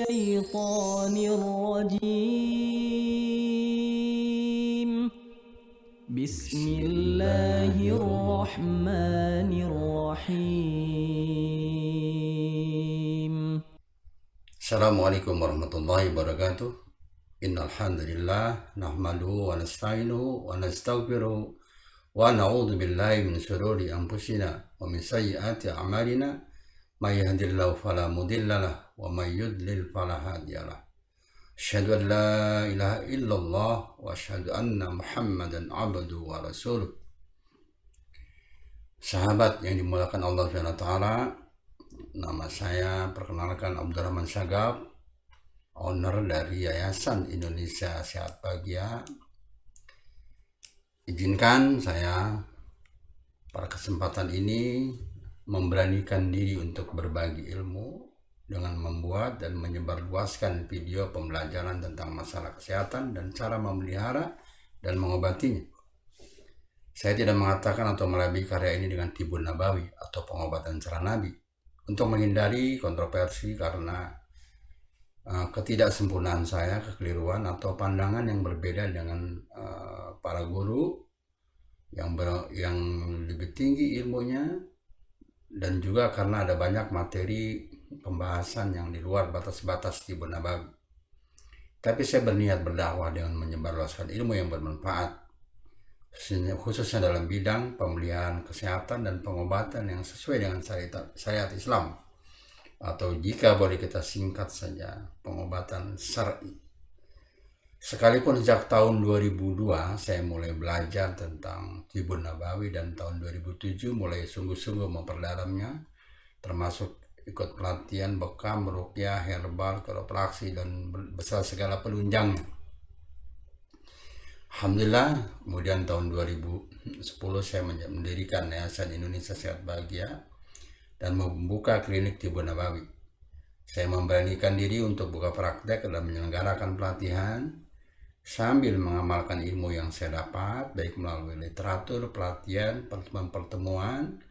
الشيطان الرجيم بسم الله الرحمن الرحيم Assalamualaikum warahmatullahi wabarakatuh. Innal hamdalillah nahmaduhu wa nasta'inuhu wa nastaghfiruh wa na'udzu billahi min shururi anfusina wa min sayyiati a'malina may yahdihillahu fala mudhillalah wa may yudlil fala hadiyalah. Asyhadu an la ilaha illallah wa asyhadu anna Muhammadan 'abduhu wa rasuluh. Sahabat yang dimuliakan Allah Subhanahu wa taala, nama saya perkenalkan Abdurrahman Sagaf, owner dari Yayasan Indonesia Sehat Bahagia. Izinkan saya pada kesempatan ini memberanikan diri untuk berbagi ilmu dengan membuat dan menyebarluaskan video pembelajaran tentang masalah kesehatan dan cara memelihara dan mengobatinya. Saya tidak mengatakan atau melabeli karya ini dengan tibun nabawi atau pengobatan cara nabi, untuk menghindari kontroversi karena ketidaksempurnaan saya, kekeliruan atau pandangan yang berbeda dengan para guru yang lebih tinggi ilmunya, dan juga karena ada banyak materi pembahasan yang di luar batas-batas tibun nabawi. Tapi saya berniat berdakwah dengan menyebarluaskan ilmu yang bermanfaat, khususnya dalam bidang pemeliharaan kesehatan dan pengobatan yang sesuai dengan syariat Islam, atau jika boleh kita singkat saja, pengobatan syar'i. Sekalipun sejak tahun 2002 saya mulai belajar tentang tibun nabawi, dan tahun 2007 mulai sungguh-sungguh memperdalamnya, termasuk ikut pelatihan bekam, ruqyah, herbal, kiropraksi, dan besar segala penunjangnya. Alhamdulillah, kemudian tahun 2010 saya mendirikan Yayasan Indonesia Sehat Bahagia dan membuka klinik tibun nabawi. Saya memberanikan diri untuk buka praktek dan menyelenggarakan pelatihan sambil mengamalkan ilmu yang saya dapat, baik melalui literatur, pelatihan, pertemuan-pertemuan.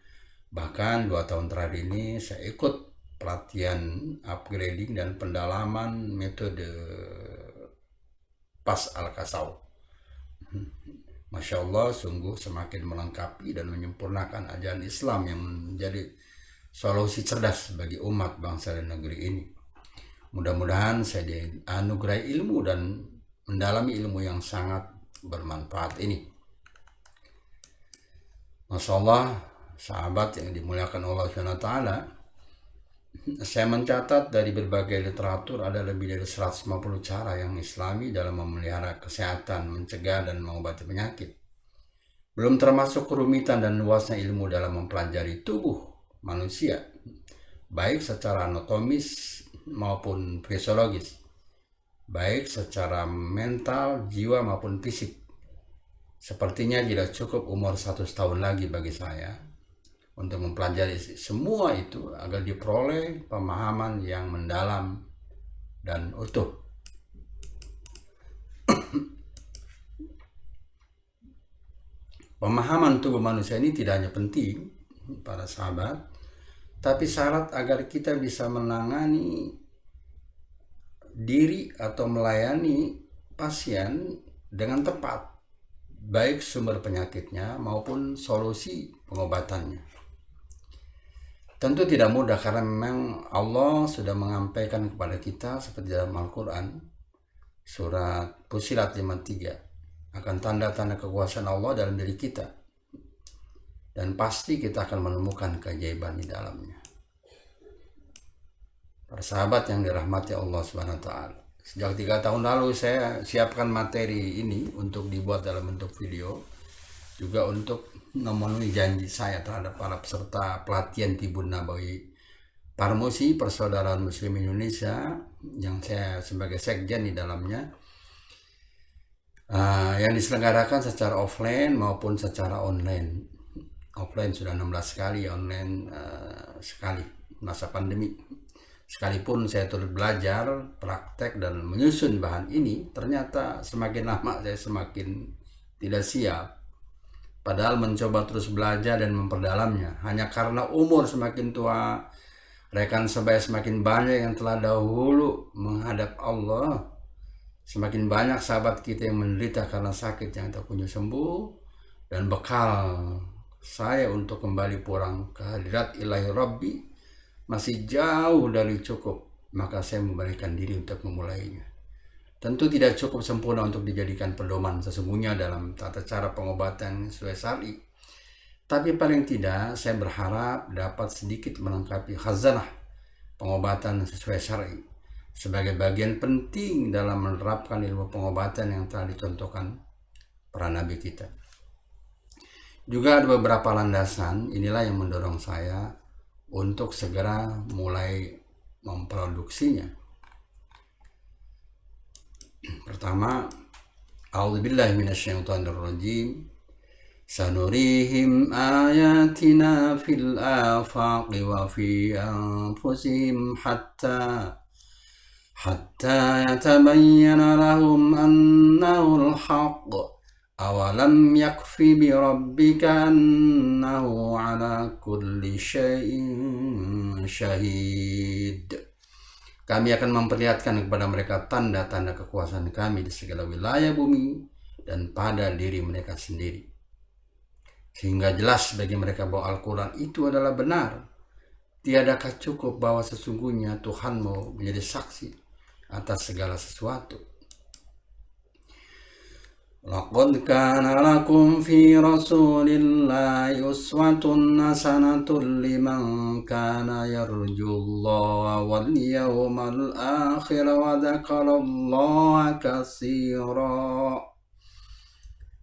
Bahkan 2 tahun terakhir ini saya ikut pelatihan upgrading dan pendalaman metode Pas Al-Kasau. Masya Allah, sungguh semakin melengkapi dan menyempurnakan ajaran Islam yang menjadi solusi cerdas bagi umat, bangsa, dan negeri ini. Mudah-mudahan saya dianugerahi ilmu dan mendalami ilmu yang sangat bermanfaat ini. Masya Allah, sahabat yang dimuliakan Allah SWT, saya mencatat dari berbagai literatur ada lebih dari 150 cara yang islami dalam memelihara kesehatan, mencegah dan mengobati penyakit. Belum termasuk kerumitan dan luasnya ilmu dalam mempelajari tubuh manusia, baik secara anatomis maupun fisiologis, baik secara mental, jiwa maupun fisik. Sepertinya tidak cukup umur 100 tahun lagi bagi saya untuk mempelajari semua itu agar diperoleh pemahaman yang mendalam dan utuh. Pemahaman tubuh manusia ini tidak hanya penting, para sahabat, tapi syarat agar kita bisa menangani diri atau melayani pasien dengan tepat, baik sumber penyakitnya maupun solusi pengobatannya. Tentu tidak mudah karena memang Allah sudah menyampaikan kepada kita seperti dalam Al-Quran surat Fussilat 53 akan tanda-tanda kekuasaan Allah dalam diri kita, dan pasti kita akan menemukan keajaiban di dalamnya. Para sahabat yang dirahmati Allah SWT, sejak 3 tahun lalu saya siapkan materi ini untuk dibuat dalam bentuk video, juga untuk memenuhi janji saya terhadap para peserta pelatihan tibun nabawi Parmusi, Persaudaraan Muslim Indonesia, yang saya sebagai sekjen di dalamnya, yang diselenggarakan secara offline maupun secara online. Offline sudah 16 kali, online sekali masa pandemi. Sekalipun saya turut belajar, praktek, dan menyusun bahan ini, ternyata semakin lama saya semakin tidak siap. Padahal mencoba terus belajar dan memperdalamnya, hanya karena umur semakin tua, Rekan sebaya semakin banyak yang telah dahulu menghadap Allah. Semakin banyak sahabat kita yang menderita karena sakit yang tak kunjung sembuh. Dan bekal saya untuk kembali pulang ke hadirat ilahi Rabbi masih jauh dari cukup. Maka saya memberikan diri untuk memulainya. Tentu tidak cukup sempurna untuk dijadikan pedoman sesungguhnya dalam tata cara pengobatan sesuai syar'i. Tapi paling tidak saya berharap dapat sedikit melengkapi khazanah pengobatan sesuai syar'i sebagai bagian penting dalam menerapkan ilmu pengobatan yang telah dicontohkan para nabi kita. Juga ada beberapa landasan, inilah yang mendorong saya untuk segera mulai memproduksinya. Pertama, a'udzubillahi minasyaitonirrajim. Sanurihim ayatina fil afaqi wa fi anfusihim hatta yatabayyana lahum annahu al-haqq. Awalam yakfi bi rabbika annahu ala kulli syai'in syahid. Kami akan memperlihatkan kepada mereka tanda-tanda kekuasaan kami di segala wilayah bumi dan pada diri mereka sendiri. Sehingga jelas bagi mereka bahwa Al-Quran itu adalah benar. Tiadakah cukup bahwa sesungguhnya Tuhanmu menjadi saksi atas segala sesuatu. Laqad kana lakum fi rasulillahi uswatun hasanatun liman kana yarjullaha wal yawmal akhir wa dzakarallaha katsira.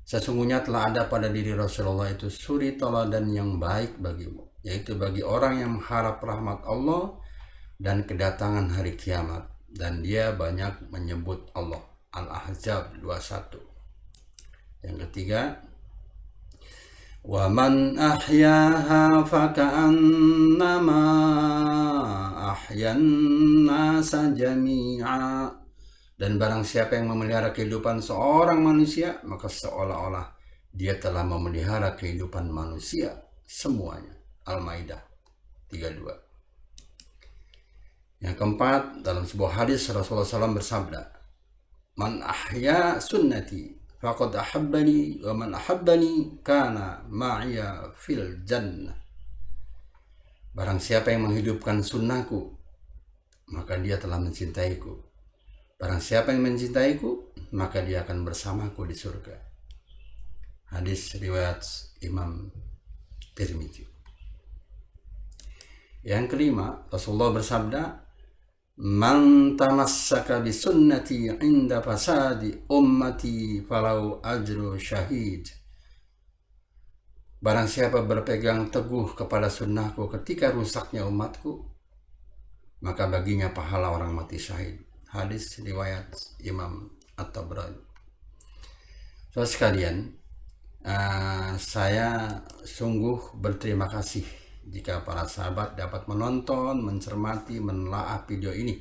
Sesungguhnya telah ada pada diri Rasulullah itu suri teladan yang baik bagimu, yaitu bagi orang yang mengharap rahmat Allah dan kedatangan hari kiamat, dan dia banyak menyebut Allah. Al-Ahzab 21. Yang ketiga, wa man ahyaha faka'annama ahyan nasa jami'a. Dan barang siapa yang memelihara kehidupan seorang manusia, maka seolah-olah dia telah memelihara kehidupan manusia semuanya. Al-Maidah 32. Yang keempat, dalam sebuah hadis Rasulullah SAW bersabda, man ahya sunnati faqad ahabbani wa man ahabbani kana ma'iya fil jannah. Barang siapa yang menghidupkan sunnahku, maka dia telah mencintaiku. Barang siapa yang mencintaiku, maka dia akan bersamaku di surga. Hadis riwayat Imam Tirmidzi. Yang kelima, Rasulullah bersabda, man tamassaka bi sunnati inda fasadi ummati falau ajru syahid. Barang siapa berpegang teguh kepada sunnahku ketika rusaknya umatku, maka baginya pahala orang mati syahid. Hadis riwayat Imam At-Tabrani. Saudara sekalian, saya sungguh berterima kasih jika para sahabat dapat menonton, mencermati, menelaah video ini.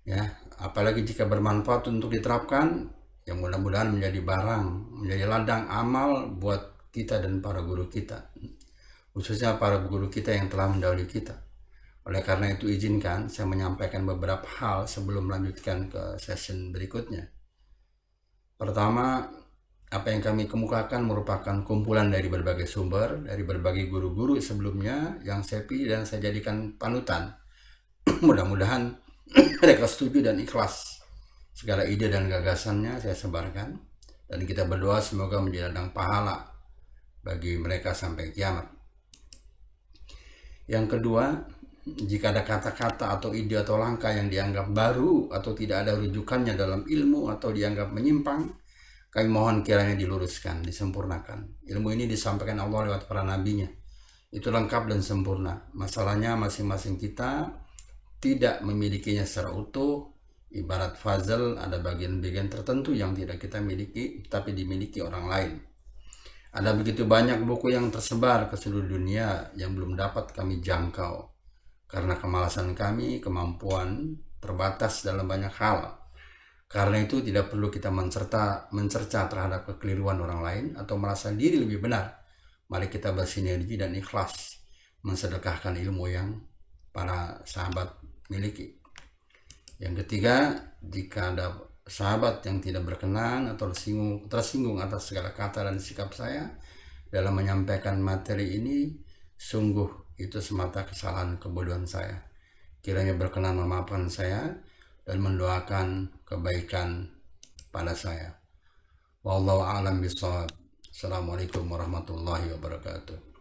Ya, apalagi jika bermanfaat untuk diterapkan, yang mudah-mudahan menjadi menjadi ladang amal buat kita dan para guru kita, khususnya para guru kita yang telah mendahului kita. Oleh karena itu izinkan saya menyampaikan beberapa hal sebelum melanjutkan ke session berikutnya. Pertama, apa yang kami kemukakan merupakan kumpulan dari berbagai sumber, dari berbagai guru-guru sebelumnya yang saya pilih dan saya jadikan panutan. Mudah-mudahan mereka setuju dan ikhlas. Segala ide dan gagasannya saya sebarkan, dan kita berdoa semoga menjadi ladang pahala bagi mereka sampai kiamat. Yang kedua, jika ada kata-kata atau ide atau langkah yang dianggap baru atau tidak ada rujukannya dalam ilmu atau dianggap menyimpang, kami mohon kiranya diluruskan, disempurnakan. Ilmu ini disampaikan Allah lewat para nabinya. Itu lengkap dan sempurna. Masalahnya masing-masing kita tidak memilikinya secara utuh. Ibarat puzzle, ada bagian-bagian tertentu yang tidak kita miliki, tapi dimiliki orang lain. Ada begitu banyak buku yang tersebar ke seluruh dunia yang belum dapat kami jangkau. Karena kemalasan kami, kemampuan terbatas dalam banyak hal. Karena itu tidak perlu kita mencerca terhadap kekeliruan orang lain atau merasa diri lebih benar. Mari kita bersinergi dan ikhlas mensedekahkan ilmu yang para sahabat miliki. Yang ketiga, jika ada sahabat yang tidak berkenan atau tersinggung atas segala kata dan sikap saya dalam menyampaikan materi ini, sungguh itu semata kesalahan kebodohan saya. Kiranya berkenan memaafkan saya dan mendoakan kebaikan pada saya. Wallahu a'lam bishawab. Assalamualaikum warahmatullahi wabarakatuh.